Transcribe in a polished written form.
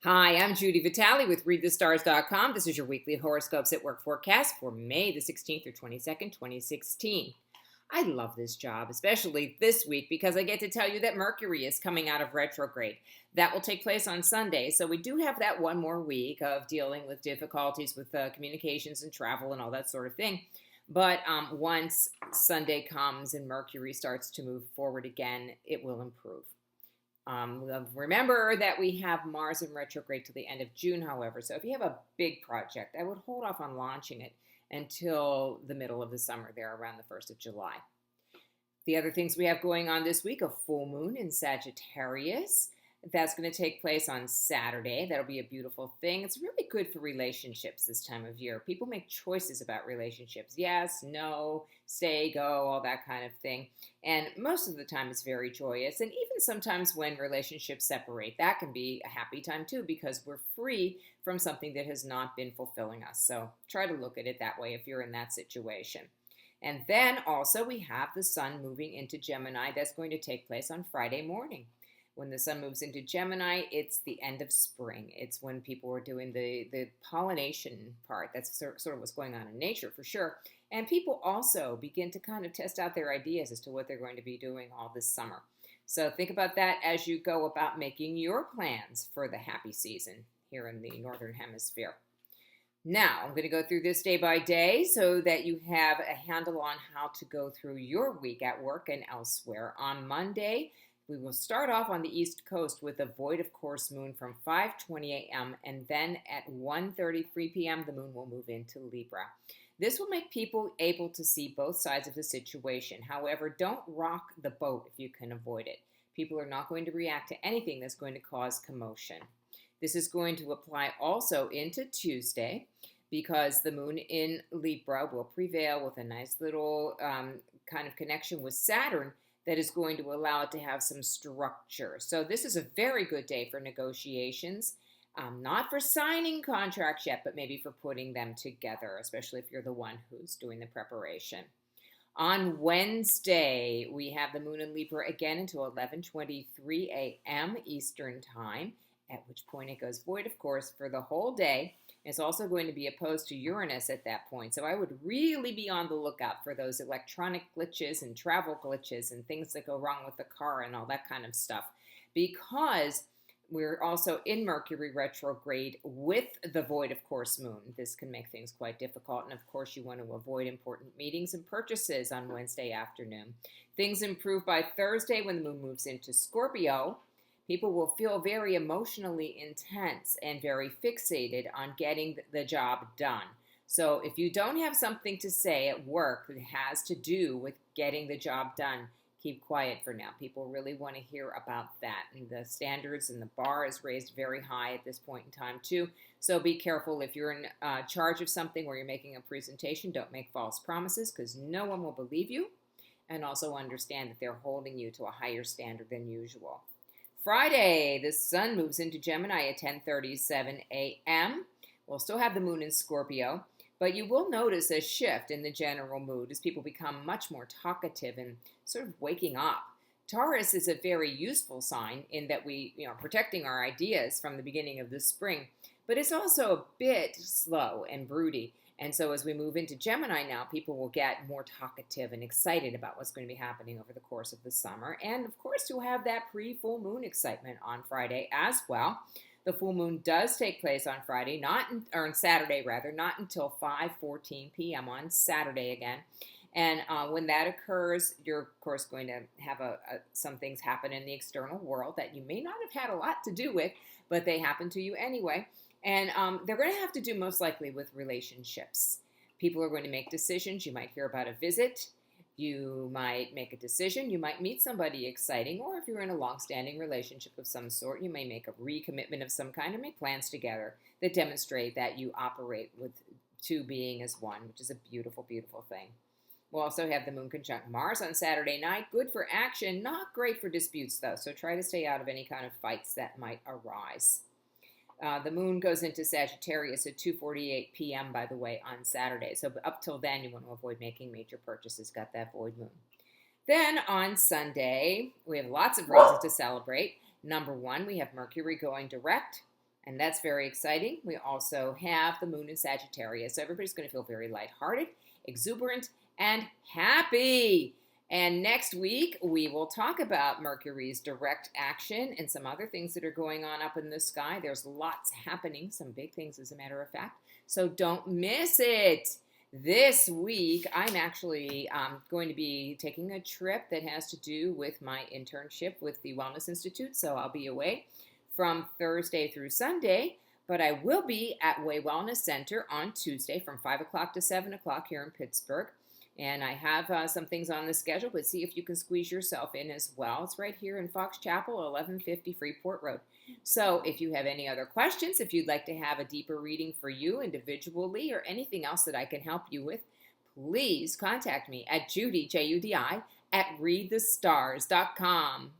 Hi, I'm Judy Vitale with ReadTheStars.com. This is your weekly horoscopes at work forecast for May the 16th through 22nd, 2016. I love this job, especially this week, because I get to tell you that Mercury is coming out of retrograde. That will take place on Sunday, so we do have that one more week of dealing with difficulties with communications and travel and all that sort of thing. But once Sunday comes and Mercury starts to move forward again, it will improve. Remember that we have Mars in retrograde till the end of June, however. So if you have a big project, I would hold off on launching it until the middle of the summer, there around the 1st of July. The other things we have going on this week, a full moon in Sagittarius. That's going to take place on Saturday. That'll be a beautiful thing. It's really good for relationships this time of year. People make choices about relationships. Yes, no, stay, go, all that kind of thing. And most of the time it's very joyous. And even sometimes when relationships separate, that can be a happy time too, because we're free from something that has not been fulfilling us. So try to look at it that way if you're in that situation. And then also we have the sun moving into Gemini. That's going to take place on Friday morning. When the sun moves into Gemini, it's the end of spring. It's when people are doing the pollination part. That's sort of what's going on in nature for sure. And people also begin to kind of test out their ideas as to what they're going to be doing all this summer. So think about that as you go about making your plans for the happy season here in the Northern Hemisphere. Now, I'm going to go through this day by day so that you have a handle on how to go through your week at work and elsewhere. On Monday, we will start off on the East Coast with a void of course moon from 5:20 a.m. and then at 1:33 p.m. the moon will move into Libra. This will make people able to see both sides of the situation. However, don't rock the boat if you can avoid it. People are not going to react to anything that's going to cause commotion. This is going to apply also into Tuesday because the moon in Libra will prevail with a nice little kind of connection with Saturn that is going to allow it to have some structure. So this is a very good day for negotiations, not for signing contracts yet, but maybe for putting them together, especially if you're the one who's doing the preparation. On Wednesday, we have the moon in Libra again until 11:23 a.m. Eastern Time, at which point it goes void, of course, for the whole day. It's also going to be opposed to Uranus at that point. So I would really be on the lookout for those electronic glitches and travel glitches and things that go wrong with the car and all that kind of stuff. Because we're also in Mercury retrograde with the void of course moon. This can make things quite difficult. And of course, you want to avoid important meetings and purchases on Wednesday afternoon. Things improve by Thursday when the moon moves into Scorpio. People will feel very emotionally intense and very fixated on getting the job done. So if you don't have something to say at work that has to do with getting the job done, keep quiet for now. People really want to hear about that. And the standards and the bar is raised very high at this point in time too. So be careful if you're in charge of something or you're making a presentation. Don't make false promises because no one will believe you. And also understand that they're holding you to a higher standard than usual. Friday, the sun moves into Gemini at 10:37 a.m. We'll still have the moon in Scorpio, but you will notice a shift in the general mood as people become much more talkative and sort of waking up. Taurus is a very useful sign in that we, protecting our ideas from the beginning of the spring, but it's also a bit slow and broody. And so as we move into Gemini now, people will get more talkative and excited about what's going to be happening over the course of the summer. And of course, you'll have that pre-full moon excitement on Friday as well. The full moon does take place on Friday, or on Saturday rather, not until 5:14 p.m. on Saturday again. And when that occurs, you're of course going to have some things happen in the external world that you may not have had a lot to do with, but they happen to you anyway. And they're going to have to do most likely with relationships. People are going to make decisions. You might hear about a visit. You might make a decision. You might meet somebody exciting. Or if you're in a long-standing relationship of some sort, you may make a recommitment of some kind or make plans together that demonstrate that you operate with two being as one, which is a beautiful, beautiful thing. We'll also have the moon conjunct Mars on Saturday night. Good for action, not great for disputes, though. So try to stay out of any kind of fights that might arise. The moon goes into Sagittarius at 2:48 p.m., by the way, on Saturday. So up till then, you want to avoid making major purchases. Got that void moon. Then on Sunday, we have lots of reasons to celebrate. Number one, we have Mercury going direct. And that's very exciting. We also have the moon in Sagittarius. So everybody's going to feel very lighthearted, exuberant, and happy. And next week, we will talk about Mercury's direct action and some other things that are going on up in the sky. There's lots happening, some big things, as a matter of fact. So don't miss it. This week, I'm actually going to be taking a trip that has to do with my internship with the Wellness Institute. So I'll be away from Thursday through Sunday, but I will be at Way Wellness Center on Tuesday from 5 o'clock to 7 o'clock here in Pittsburgh. And I have some things on the schedule, but see if you can squeeze yourself in as well. It's right here in Fox Chapel, 1150 Freeport Road. So if you have any other questions, if you'd like to have a deeper reading for you individually or anything else that I can help you with, please contact me at Judy, Judi, at readthestars.com.